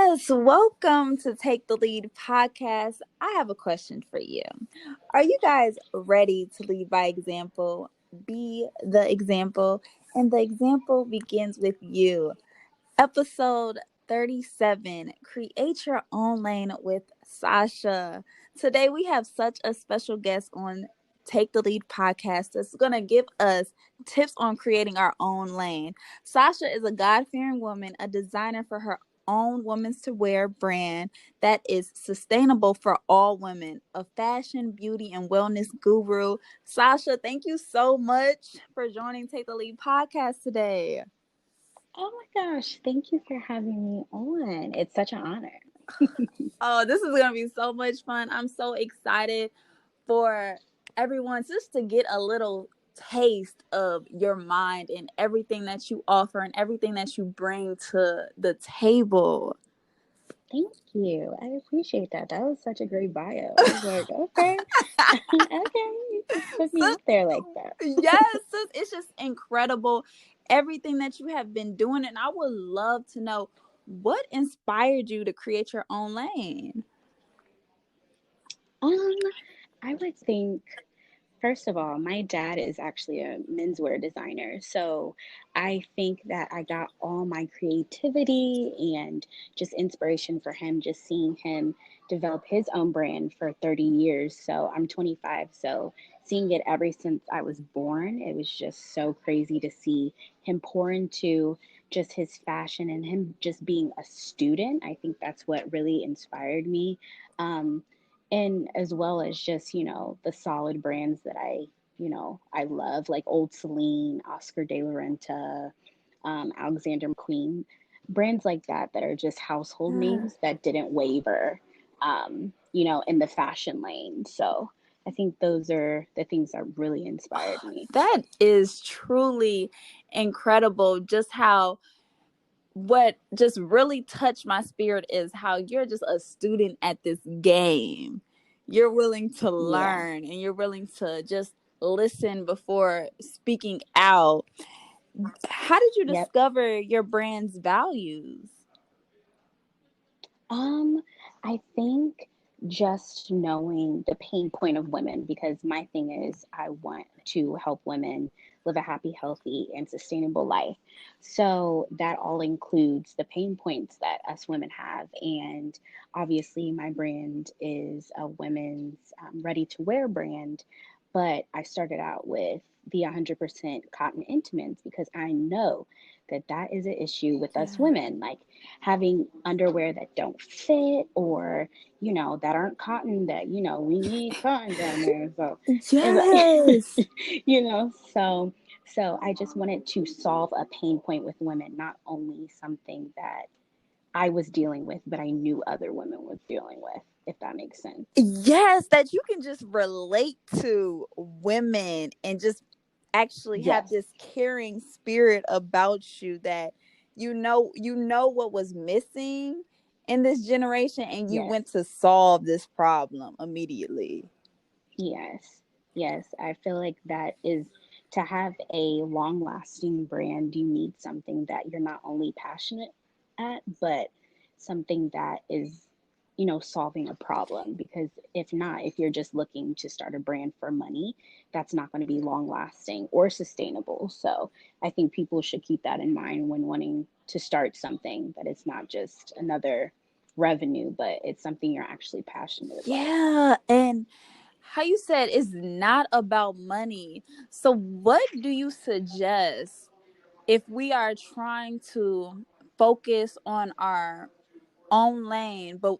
Yes, welcome to Take the Lead podcast. I have a question for you. Are you guys ready to lead by example? Be the example, and the example begins with you. Episode 37, Create Your Own Lane with Sosha. Today we have such a special guest on Take the Lead podcast that's going to give us tips on creating our own lane. Sosha is a God-fearing woman, a designer for her own women's to wear brand that is sustainable for all women, a fashion, beauty, and wellness guru. Sosha, thank you so much for joining Take the Lead podcast today. Oh my gosh, thank you for having me on. It's such an honor. Oh, this is going to be so much fun. I'm so excited for everyone just to get a little taste of your mind and everything that you offer and everything that you bring to the table. Thank you. I appreciate that. That was such a great bio. I was like, okay, okay, you just put me Sis, out there like that. yes, sis, it's just incredible everything that you have been doing. And I would love to know what inspired you to create your own lane. Um, I would think, first of all, my dad is actually a menswear designer. So I think that I got all my creativity and just inspiration for him, just seeing him develop his own brand for 30 years. So I'm 25. So seeing it ever since I was born, it was just so crazy to see him pour into just his fashion and him just being a student. I think that's what really inspired me. Um, and as well as just the solid brands that I love, like Old Celine, Oscar de la Renta, Alexander McQueen, brands like that are just household Yeah. names that didn't waver, in the fashion lane. So I think those are the things that really inspired me. That is truly incredible. Just how what just really touched my spirit is how you're just a student at this game. You're willing to Yeah. learn and you're willing to just listen before speaking out. How did you Yep. discover your brand's values? Um, I think just knowing the pain point of women, because my thing is I want to help women live a happy, healthy, and sustainable life. So that all includes the pain points that us women have. And obviously, my brand is a women's ready to wear brand, but I started out with the 100% cotton intimates because I know that is an issue with us Yeah. women. Like, having underwear that don't fit, or that aren't cotton, that we need cotton down there. So it's Yes. like so I just wanted to solve a pain point with women, not only something that I was dealing with, but I knew other women was dealing with, if that makes sense. Yes, that you can just relate to women and just actually have Yes. this caring spirit about you that you know what was missing in this generation and you Yes. went to solve this problem immediately. Yes, yes. I feel like that is, to have a long lasting brand, you need something that you're not only passionate at, but something that is, solving a problem. Because if not, if you're just looking to start a brand for money, that's not going to be long lasting or sustainable. So I think people should keep that in mind when wanting to start something, that it's not just another revenue, but it's something you're actually passionate about. Yeah, and how you said it's not about money. So what do you suggest if we are trying to focus on our own lane, but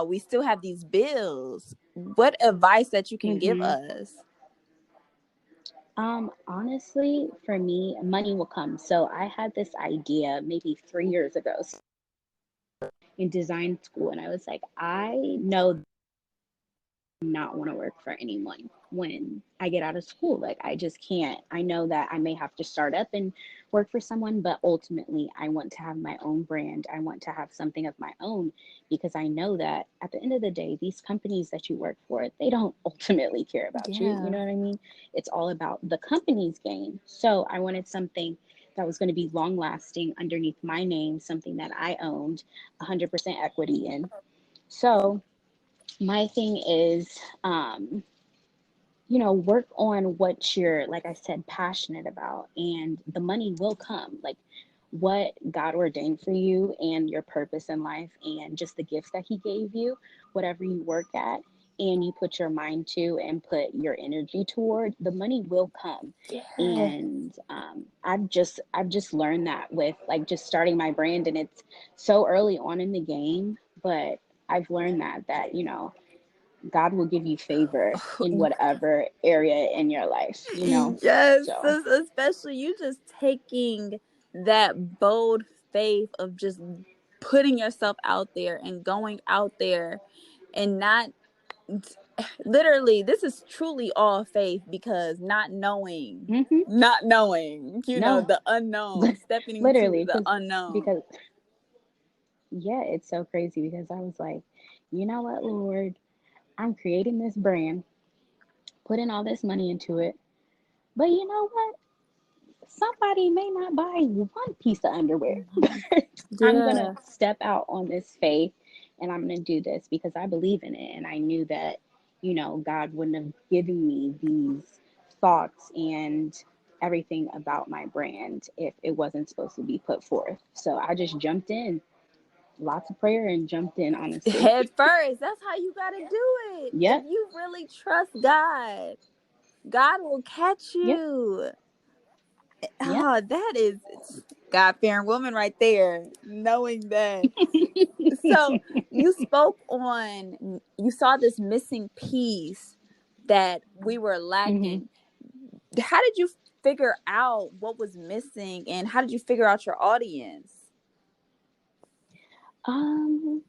we still have these bills? What advice that you can give Hmm. us? Honestly, for me, money will come. So I had this idea maybe 3 years ago in design school, and I was like, I know not want to work for anyone when I get out of school. Like, I just can't. I know that I may have to start up and work for someone, but ultimately I want to have my own brand. I want to have something of my own, because I know that at the end of the day, these companies that you work for, they don't ultimately care about you. You Yeah. know what I mean? It's all about the company's gain. So I wanted something that was going to be long lasting underneath my name, something that I owned 100% equity in. So my thing is, work on what you're, like I said, passionate about, and the money will come. Like what God ordained for you and your purpose in life and just the gifts that He gave you, whatever you work at and you put your mind to and put your energy toward, the money will come. Yeah. And I've just learned that with like just starting my brand, and it's so early on in the game, but I've learned that God will give you favor in whatever area in your life. Yes, So, especially you just taking that bold faith of just putting yourself out there and going out there and not literally, this is truly all faith because hmm not knowing, no, the unknown, stepping into literally, the because unknown. because yeah, it's so crazy because I was like, you know what, Lord, I'm creating this brand, putting all this money into it, but you know what? Somebody may not buy one piece of underwear, Mhm. but I'm gonna Yeah. step out on this faith and I'm gonna do this because I believe in it. And I knew that God wouldn't have given me these thoughts and everything about my brand if it wasn't supposed to be put forth. So I just jumped in, lots of prayer, and jumped in, honestly. Head first. That's how you got to do it. If Yep, you really trust God, God will catch yep, you. yep. Oh, that is God fearing woman right there, knowing that. So you spoke on, you saw this missing piece that we were hmm lacking. How did you figure out what was missing and how did you figure out your audience? Um,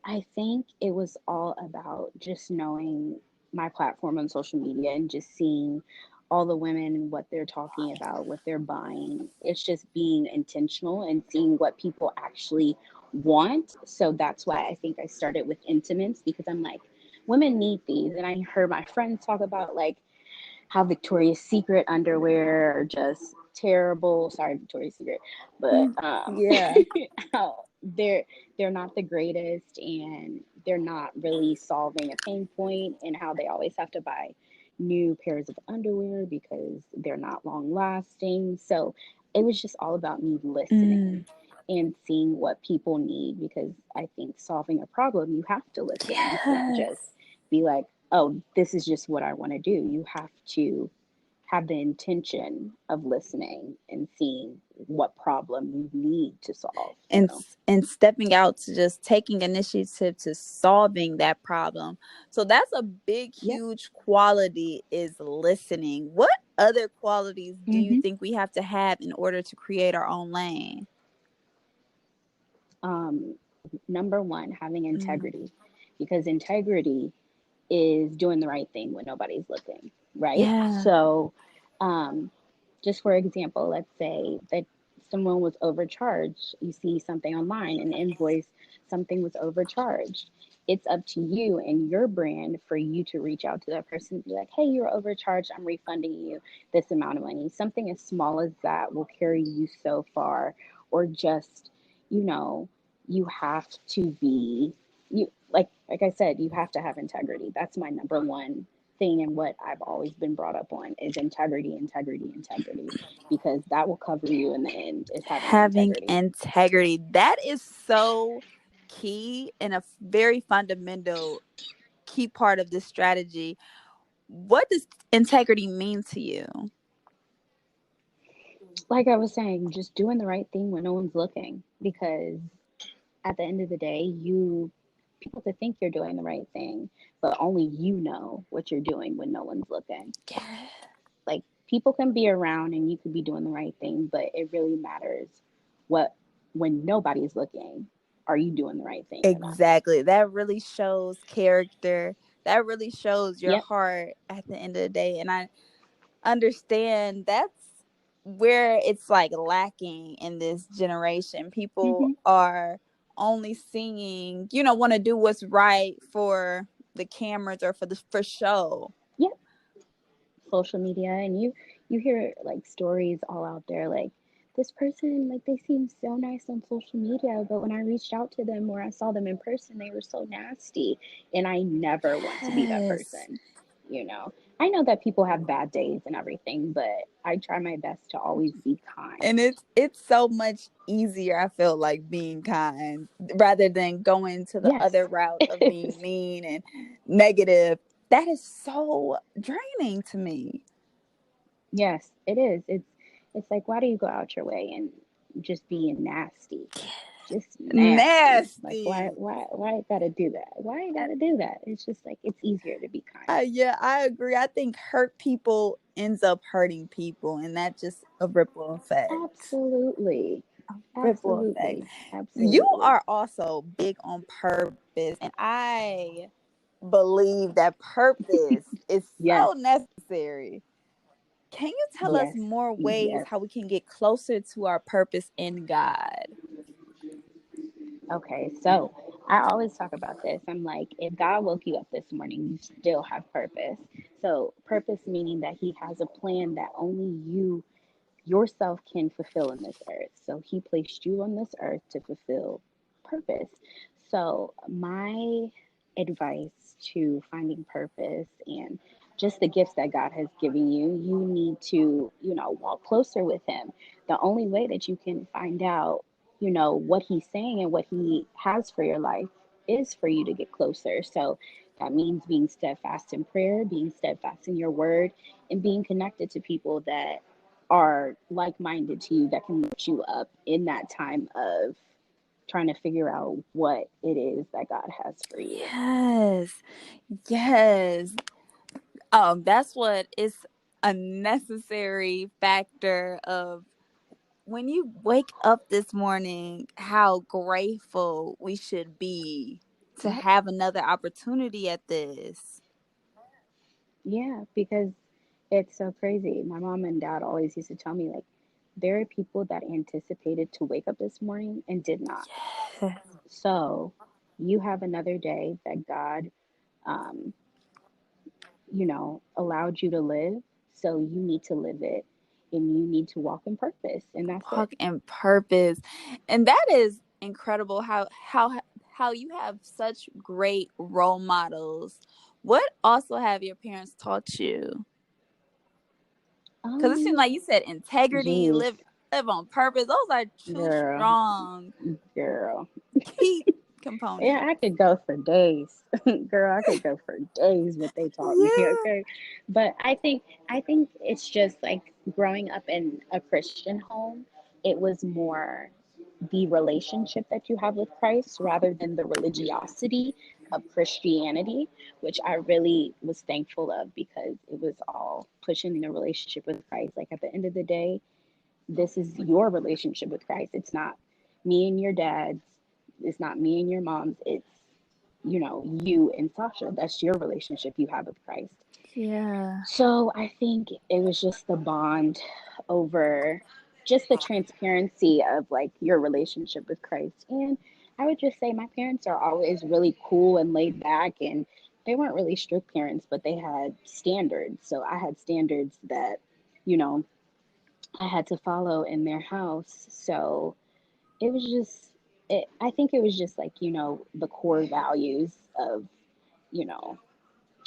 I think it was all about just knowing my platform on social media and just seeing all the women and what they're talking about, what they're buying. It's just being intentional and seeing what people actually want. So that's why I think I started with intimates, because I'm like, women need these. And I heard my friends talk about like how Victoria's Secret underwear are just terrible. Sorry, Victoria's Secret, but Yeah. how they're not the greatest, and they're not really solving a pain point, and how they always have to buy new pairs of underwear because they're not long lasting. So it was just all about me listening Mm, and seeing what people need, because I think solving a problem, you have to listen. You can't just yes. be like, oh, this is just what I want to do. You have to have the intention of listening and seeing what problem you need to solve, you and know? and stepping out to just taking initiative to solving that problem. So that's a big Yep. huge quality is listening. What other qualities do you hmm think we have to have in order to create our own lane? Um, Number one, having Mm, integrity, because integrity is doing the right thing when nobody's looking, right? yeah. So, um, just for example, let's say that someone was overcharged. You see something online, an invoice, something was overcharged. It's up to you and your brand for you to reach out to that person and be like, hey, you're overcharged. I'm refunding you this amount of money. Something as small as that will carry you so far. Or just, you know, you have to be you like I said, you have to have integrity. That's my number one thing, and what I've always been brought up on is integrity, integrity, integrity, because that will cover you in the end, is having Having integrity. integrity. That is so key and a very fundamental key part of this strategy. What does integrity mean to you? Like I was saying, just doing the right thing when no one's looking, because at the end of the day, people could think you're doing the right thing, but only you know what you're doing when no one's looking. Like people can be around and you could be doing the right thing, but it really matters what when nobody's looking, are you doing the right thing or not? Exactly. That really shows character. That really shows your Yep. heart at the end of the day. And I understand that's where it's like lacking in this generation. People hmm are only seeing, want to do what's right for the cameras or for show. Yep. Social media, and you hear like stories all out there, like this person, like, they seem so nice on social media, but when I reached out to them or I saw them in person, they were so nasty. And I never want to be that Yes. person, you know. I know that people have bad days and everything, but I try my best to always be kind. And it's so much easier, I feel like, being kind rather than going to the Yes, other route it of being is. mean and negative. That is so draining to me. Yes, it is. It's like, why do you go out your way and just being nasty? Just nasty. Like, Nasty. why I gotta do that? Why I gotta do that? It's just like, it's easier to be kind. Yeah, I agree. I think hurt people ends up hurting people, and that just a ripple effect. Absolutely. Ripple effect. Absolutely. You Absolutely. are also big on purpose, and I believe that purpose is Yes. so necessary. Can you tell us Yes. more ways Yes. how we can get closer to our purpose in God? Okay. So I always talk about this. I'm like, if God woke you up this morning, you still have purpose. So, purpose meaning that He has a plan that only you yourself can fulfill in this earth. So he placed you on this earth to fulfill purpose. So my advice to finding purpose and just the gifts that God has given you, you need to, walk closer with him. The only way that you can find out, what he's saying and what he has for your life is for you to get closer. So that means being steadfast in prayer, being steadfast in your word, and being connected to people that are like minded to you that can lift you up in that time of trying to figure out what it is that God has for you. Yes. Yes. That's what is a necessary factor of when you wake up this morning, how grateful we should be to Yep. have another opportunity at this. Yeah, because it's so crazy. My mom and dad always used to tell me, like, there are people that anticipated to wake up this morning and did not. So you have another day that God, um, allowed you to live. So you need to live it and you need to walk in purpose. And that's it. Walk in purpose. And that is incredible how you have such great role models. What also have your parents taught you? Because it seems Um, like you said integrity, geez, live on purpose. Those are two girl, strong girl. key Yeah, components. I could go for days. Girl, I could go for days what they taught me, Yeah. okay? But I think it's just like growing up in a Christian home, it was more the relationship that you have with Christ rather than the religiosity of Christianity, which I really was thankful of because it was all pushing the relationship with Christ. Like, at the end of the day, this is your relationship with Christ. It's not me and your dad's. It's not me and your mom's. It's, you and Sasha. That's your relationship you have with Christ. Yeah. So I think it was just the bond over just the transparency of like your relationship with Christ. And I would just say my parents are always really cool and laid back, and they weren't really strict parents, but they had standards. So I had standards that, you know, I had to follow in their house. So it was just, I think it was just like, the core values of, you know,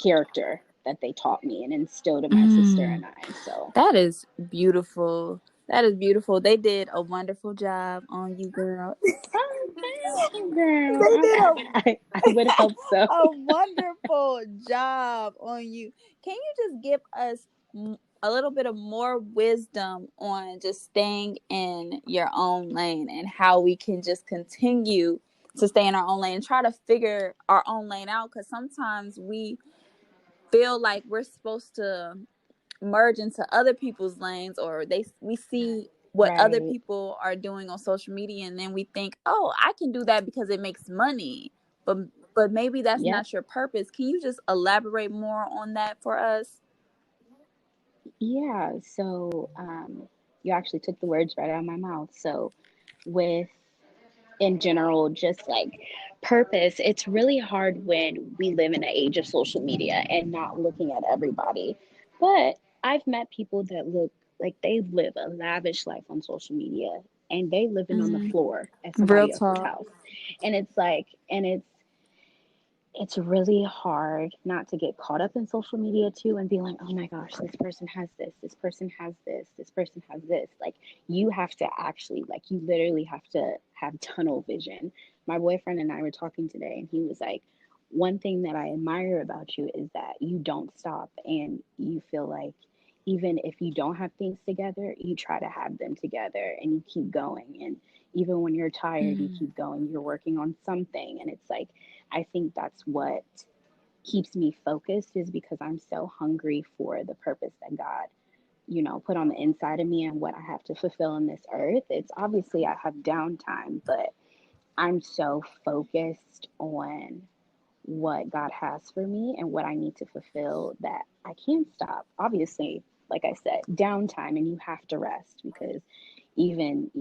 character that they taught me and instilled in my sister Mm, and I. So, that is beautiful. That is beautiful. They did a wonderful job on you, girl. oh, thank you, girl. They did I would hope so. a wonderful job on you. Can you just give us a little bit of more wisdom on just staying in your own lane and how we can just continue to stay in our own lane and try to figure our own lane out? Because sometimes we feel like we're supposed to merge into other people's lanes, or we see what other Right. people are doing on social media, and then we think, oh, I can do that because it makes money, but maybe that's Yep. not your purpose. Can you just elaborate more on that for us? Yeah. So, you actually took the words right out of my mouth. So, with in general, just like purpose, it's really hard when we live in an age of social media and not looking at everybody. But I've met people that look Like they live a lavish life on social media and they living on the Mm, floor at real somebody else's talk. house. And it's like, and it's really hard not to get caught up in social media too and be like, oh my gosh, this person has this person has this person has this. Like, you have to actually, like, you literally have to have tunnel vision. My boyfriend and I were talking today, and he was like, one thing that I admire about you is that you don't stop and you feel like even if you don't have things together, you try to have them together and you keep going. And even when you're tired, you Mm. keep going, you're working on something. And it's like, I think that's what keeps me focused is because I'm so hungry for the purpose that God, put on the inside of me and what I have to fulfill in this earth. It's obviously I have downtime, but I'm so focused on what God has for me and what I need to fulfill that I can't stop. Obviously, like I said, downtime and you have to rest because even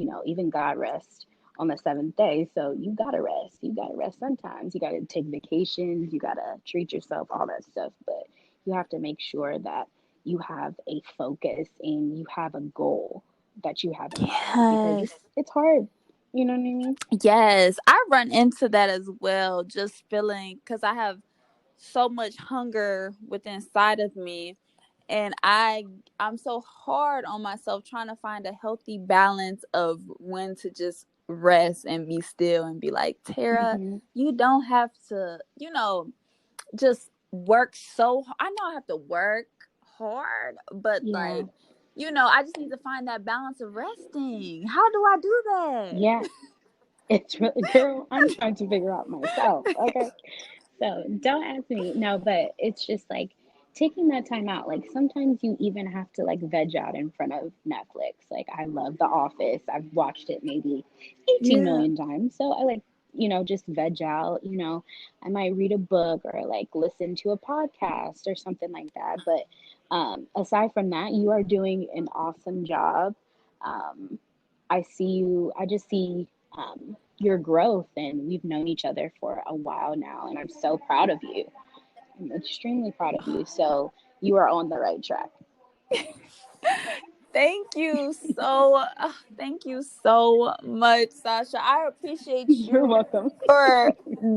God rests on the seventh day. So you gotta rest. You gotta rest sometimes. You gotta take vacations, you gotta treat yourself, all that stuff. But you have to make sure that you have a focus and you have a goal that you have in mind because Yes. it's hard. You know what I mean? Yes. I run into that as well, just feeling because I have so much hunger within inside of me, and I'm so hard on myself trying to find a healthy balance of when to just rest and be still and be like, Tara, Hmm. you don't have to, just work I know I have to work hard, but Yeah. like, I just need to find that balance of resting. How do I do that? Yeah. It's really, girl, I'm trying to figure out myself. Okay. So don't ask me. No, but it's just like taking that time out. Like sometimes you even have to like veg out in front of Netflix. Like I love The Office. I've watched it maybe 18 Yeah. million times. So I like, just veg out. I might read a book or like listen to a podcast or something like that. But aside from that, you are doing an awesome job. Um, I just see your growth, and we've known each other for a while now, and I'm so proud of you. I'm extremely proud of you. So you are on the right track. Thank you so much, Sasha. I appreciate You're you welcome. for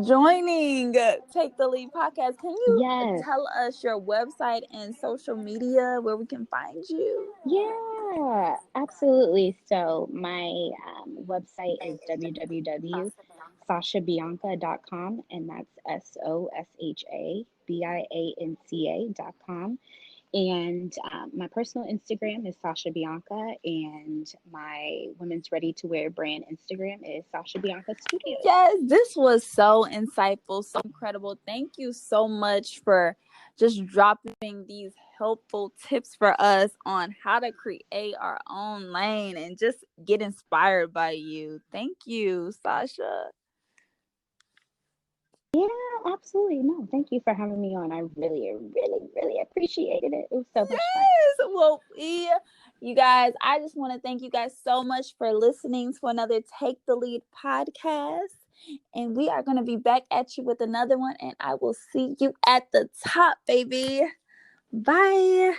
joining Take the Lead podcast. Can you Yes. tell us your website and social media where we can find you? Yeah, absolutely. So my website is www.sashabianca.com, and that's SOSHABIANCA.com. And my personal Instagram is Sasha Bianca, and my women's ready to wear brand Instagram is Sasha Bianca Studios. Yes, this was so insightful, so incredible. Thank you so much for just dropping these helpful tips for us on how to create our own lane and just get inspired by you. Thank you, Sasha. Yeah, absolutely. No, thank you for having me on. I really, really, really appreciated it. It was so much fun. Yes. Well, you guys, I just want to thank you guys so much for listening to another Take the Lead podcast. And we are going to be back at you with another one. And I will see you at the top, baby. Bye.